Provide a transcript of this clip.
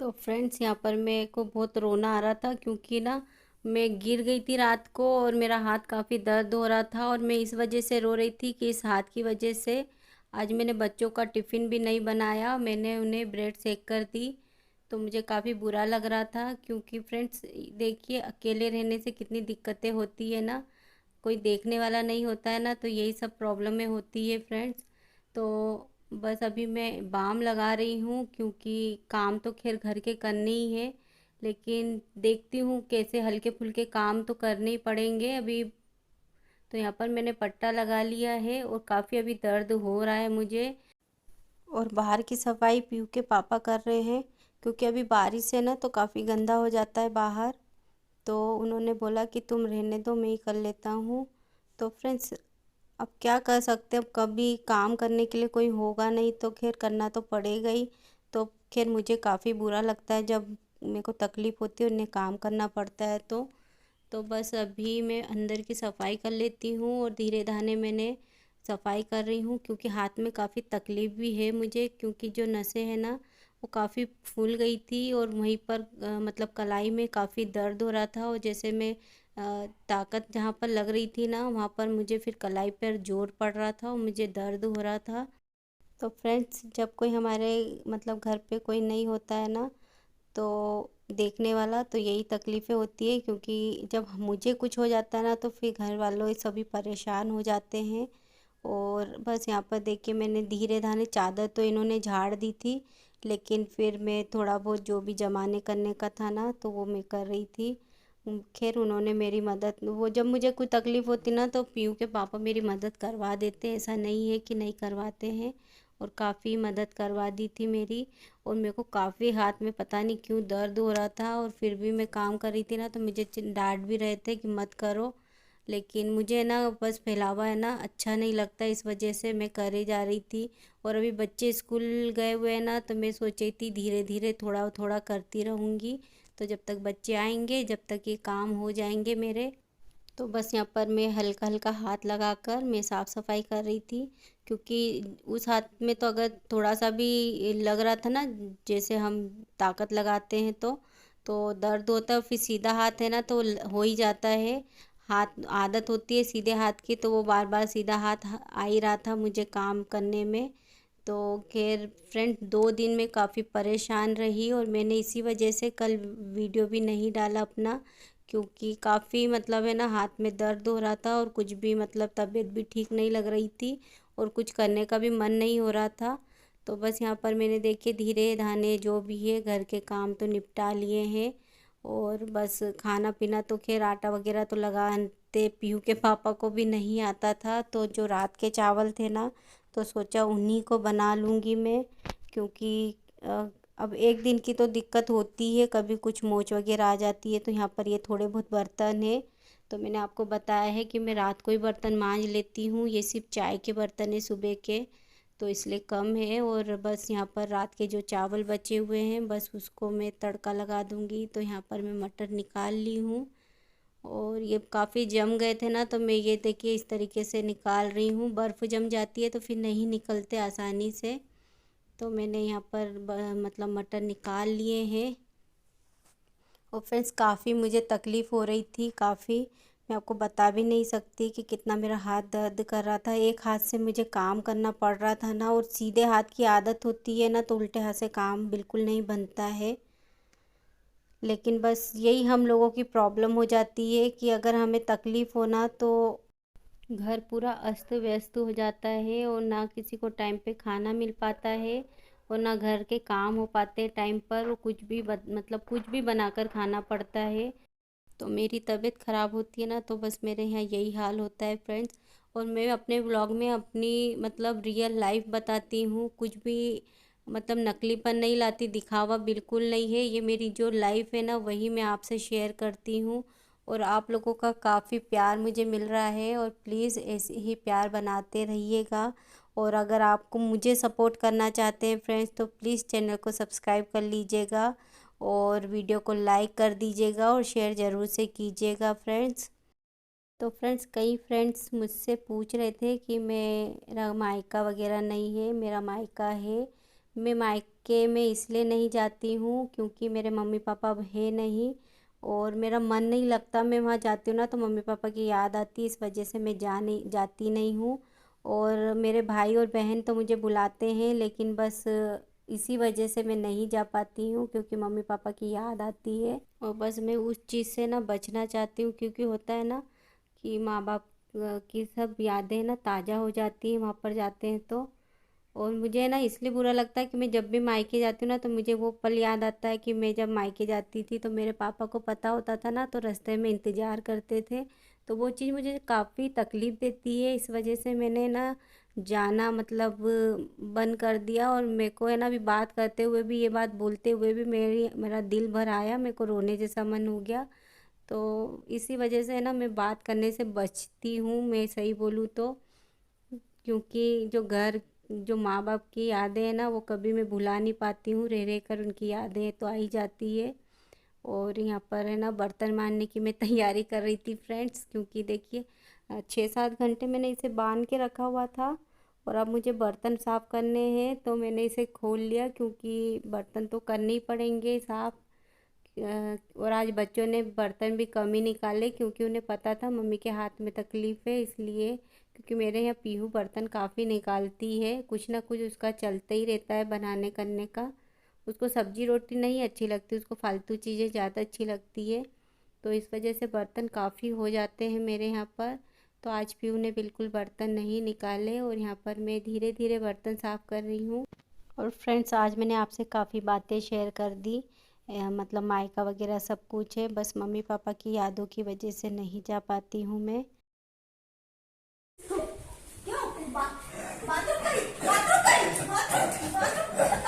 तो फ्रेंड्स यहाँ पर मेरे को बहुत रोना आ रहा था क्योंकि ना मैं गिर गई थी रात को और मेरा हाथ काफ़ी दर्द हो रहा था और मैं इस वजह से रो रही थी कि इस हाथ की वजह से आज मैंने बच्चों का टिफ़िन भी नहीं बनाया। मैंने उन्हें ब्रेड सेक कर दी। तो मुझे काफ़ी बुरा लग रहा था क्योंकि फ्रेंड्स देखिए अकेले रहने से कितनी दिक्कतें होती है ना, कोई देखने वाला नहीं होता है ना, तो यही सब प्रॉब्लमें होती है फ्रेंड्स। तो बस अभी मैं बाम लगा रही हूँ क्योंकि काम तो खैर घर के करने ही है, लेकिन देखती हूँ कैसे हल्के फुल्के काम तो करने ही पड़ेंगे अभी। तो यहाँ पर मैंने पट्टा लगा लिया है और काफ़ी अभी दर्द हो रहा है मुझे। और बाहर की सफाई पीयू के पापा कर रहे हैं क्योंकि अभी बारिश है ना, तो काफ़ी गंदा हो जाता है बाहर। तो उन्होंने बोला कि तुम रहने दो, मैं ही कर लेता हूँ। तो फ्रेंड्स अब क्या कर सकते हैं, अब कभी काम करने के लिए कोई होगा नहीं तो खैर करना तो पड़ेगा ही। तो खैर मुझे काफ़ी बुरा लगता है जब मेरे को तकलीफ़ होती है, उन्हें काम करना पड़ता है। तो बस अभी मैं अंदर की सफाई कर लेती हूँ और धीरे धाने मैंने सफाई कर रही हूँ क्योंकि हाथ में काफ़ी तकलीफ़ भी है मुझे, क्योंकि जो नसें हैं ना वो काफ़ी फूल गई थी और वहीं पर मतलब कलाई में काफ़ी दर्द हो रहा था। और जैसे मैं ताकत जहाँ पर लग रही थी ना, वहाँ पर मुझे फिर कलाई पर जोर पड़ रहा था और मुझे दर्द हो रहा था। तो फ्रेंड्स जब कोई हमारे मतलब घर पे कोई नहीं होता है ना, तो देखने वाला, तो यही तकलीफ़ें होती है क्योंकि जब मुझे कुछ हो जाता है ना तो फिर घर वालों सभी परेशान हो जाते हैं। और बस यहाँ पर देखिए मैंने धीरे धाने चादर तो इन्होंने झाड़ दी थी, लेकिन फिर मैं थोड़ा बहुत जो भी जमाने करने का था ना तो वो मैं कर रही थी। खैर उन्होंने मेरी मदद, वो जब मुझे कोई तकलीफ़ होती ना तो पीयू के पापा मेरी मदद करवा देते हैं, ऐसा नहीं है कि नहीं करवाते हैं। और काफ़ी मदद करवा दी थी मेरी। और मेरे को काफ़ी हाथ में पता नहीं क्यों दर्द हो रहा था और फिर भी मैं काम कर रही थी ना, तो मुझे डांट भी रहे थे कि मत करो, लेकिन मुझे ना बस फैलावा है ना अच्छा नहीं लगता, इस वजह से मैं करे जा रही थी। और अभी बच्चे स्कूल गए हुए हैं ना, तो मैं सोची थी धीरे धीरे थोड़ा थोड़ा करती रहूँगी, तो जब तक बच्चे आएंगे जब तक ये काम हो जाएंगे मेरे। तो बस यहाँ पर मैं हल्का हल्का हाथ लगाकर मैं साफ़ सफाई कर रही थी क्योंकि उस हाथ में तो अगर थोड़ा सा भी लग रहा था ना, जैसे हम ताकत लगाते हैं तो दर्द होता है। फिर सीधा हाथ है ना तो हो ही जाता है, हाथ आदत होती है सीधे हाथ की, तो वो बार बार सीधा हाथ आ ही रहा था मुझे काम करने में। तो खैर फ्रेंड 2 दिन में काफ़ी परेशान रही और मैंने इसी वजह से कल वीडियो भी नहीं डाला अपना, क्योंकि काफ़ी मतलब है ना हाथ में दर्द हो रहा था और कुछ भी मतलब तबीयत भी ठीक नहीं लग रही थी और कुछ करने का भी मन नहीं हो रहा था। तो बस यहाँ पर मैंने देखिए धीरे धाने जो भी है घर के काम तो निपटा लिए हैं। और बस खाना पीना तो खैर आटा वगैरह तो लगाते पीहू के पापा को भी नहीं आता था, तो जो रात के चावल थे ना तो सोचा उन्हीं को बना लूँगी मैं, क्योंकि अ, अब एक दिन की तो दिक्कत होती है, कभी कुछ मोच वगैरह आ जाती है। तो यहाँ पर ये थोड़े बहुत बर्तन है, तो मैंने आपको बताया है कि मैं रात को ही बर्तन मांज लेती हूँ, ये सिर्फ चाय के बर्तन है सुबह के, तो इसलिए कम है। और बस यहाँ पर रात के जो चावल बचे हुए हैं बस उसको मैं तड़का लगा दूँगी। तो यहाँ पर मैं मटर निकाल ली हूँ और ये काफ़ी जम गए थे ना, तो मैं ये देखिए इस तरीके से निकाल रही हूँ। बर्फ़ जम जाती है तो फिर नहीं निकलते आसानी से। तो मैंने यहाँ पर मतलब मटर निकाल लिए हैं। और फ्रेंड्स काफ़ी मुझे तकलीफ़ हो रही थी, काफ़ी मैं आपको बता भी नहीं सकती कि कितना मेरा हाथ दर्द कर रहा था। एक हाथ से मुझे काम करना पड़ रहा था ना, और सीधे हाथ की आदत होती है ना तो उल्टे हाथ से काम बिल्कुल नहीं बनता है। लेकिन बस यही हम लोगों की प्रॉब्लम हो जाती है कि अगर हमें तकलीफ़ हो ना तो घर पूरा अस्त व्यस्त हो जाता है और ना किसी को टाइम पे खाना मिल पाता है और ना घर के काम हो पाते टाइम पर, और कुछ भी मतलब कुछ भी बनाकर खाना पड़ता है। तो मेरी तबीयत ख़राब होती है ना तो बस मेरे यहाँ यही हाल होता है फ्रेंड्स। और मैं अपने व्लॉग में अपनी मतलब रियल लाइफ बताती हूँ, कुछ भी मतलब नकलीपन नहीं लाती, दिखावा बिल्कुल नहीं है। ये मेरी जो लाइफ है ना वही मैं आपसे शेयर करती हूँ। और आप लोगों का काफ़ी प्यार मुझे मिल रहा है और प्लीज़ ऐसे ही प्यार बनाते रहिएगा। और अगर आपको मुझे सपोर्ट करना चाहते हैं फ्रेंड्स तो प्लीज़ चैनल को सब्सक्राइब कर लीजिएगा और वीडियो को लाइक कर दीजिएगा और शेयर ज़रूर से कीजिएगा फ्रेंड्स। तो फ्रेंड्स कई फ्रेंड्स मुझसे पूछ रहे थे कि मेरा मायका वगैरह नहीं है, मेरा मायका है, मैं मायके में इसलिए नहीं जाती हूँ क्योंकि मेरे मम्मी पापा अब है नहीं, और मेरा मन नहीं लगता। मैं वहाँ जाती हूँ ना तो मम्मी पापा की याद आती है, इस वजह से मैं जाती नहीं हूँ। और मेरे भाई और बहन तो मुझे बुलाते हैं, लेकिन बस इसी वजह से मैं नहीं जा पाती हूँ क्योंकि मम्मी पापा की याद आती है। और बस मैं उस चीज़ से ना बचना चाहती हूँ, क्योंकि होता है ना कि माँ बाप की सब यादें ना ताज़ा हो जाती हैं वहाँ पर जाते हैं तो। और मुझे ना इसलिए बुरा लगता है कि मैं जब भी मायके जाती हूँ ना तो मुझे वो पल याद आता है कि मैं जब मायके जाती थी तो मेरे पापा को पता होता था ना, तो रास्ते में इंतज़ार करते थे। तो वो चीज़ मुझे काफ़ी तकलीफ़ देती है, इस वजह से मैंने ना जाना मतलब बंद कर दिया। और मेरे को है ना अभी बात करते हुए भी, ये बात बोलते हुए भी मेरा दिल भर आया, मेरे को रोने जैसा मन हो गया। तो इसी वजह से है ना मैं बात करने से बचती हूँ, मैं सही बोलूँ तो। क्योंकि जो माँ बाप की यादें हैं ना वो कभी मैं भुला नहीं पाती हूँ, रह रह कर उनकी यादें तो आई जाती है। और यहाँ पर है ना बर्तन मांजने की मैं तैयारी कर रही थी फ्रेंड्स, क्योंकि देखिए 6-7 घंटे मैंने इसे बांध के रखा हुआ था, और अब मुझे बर्तन साफ़ करने हैं तो मैंने इसे खोल लिया, क्योंकि बर्तन तो करने ही पड़ेंगे साफ़। और आज बच्चों ने बर्तन भी कम ही निकाले, क्योंकि उन्हें पता था मम्मी के हाथ में तकलीफ़ है इसलिए। क्योंकि मेरे यहाँ पीहू बर्तन काफ़ी निकालती है, कुछ ना कुछ उसका चलते ही रहता है बनाने करने का। उसको सब्जी रोटी नहीं अच्छी लगती, उसको फालतू चीज़ें ज़्यादा अच्छी लगती है। तो इस वजह से बर्तन काफ़ी हो जाते हैं मेरे यहाँ पर। तो आज पीहू ने बिल्कुल बर्तन नहीं निकाले, और यहाँ पर मैं धीरे धीरे बर्तन साफ़ कर रही हूँ। और फ्रेंड्स आज मैंने आपसे काफ़ी बातें शेयर कर दी, मतलब मायका वगैरह सब कुछ है, बस मम्मी पापा की यादों की वजह से नहीं जा पाती हूँ मैं। क्यों बाथरूम करी बाथरूम करी बाथरूम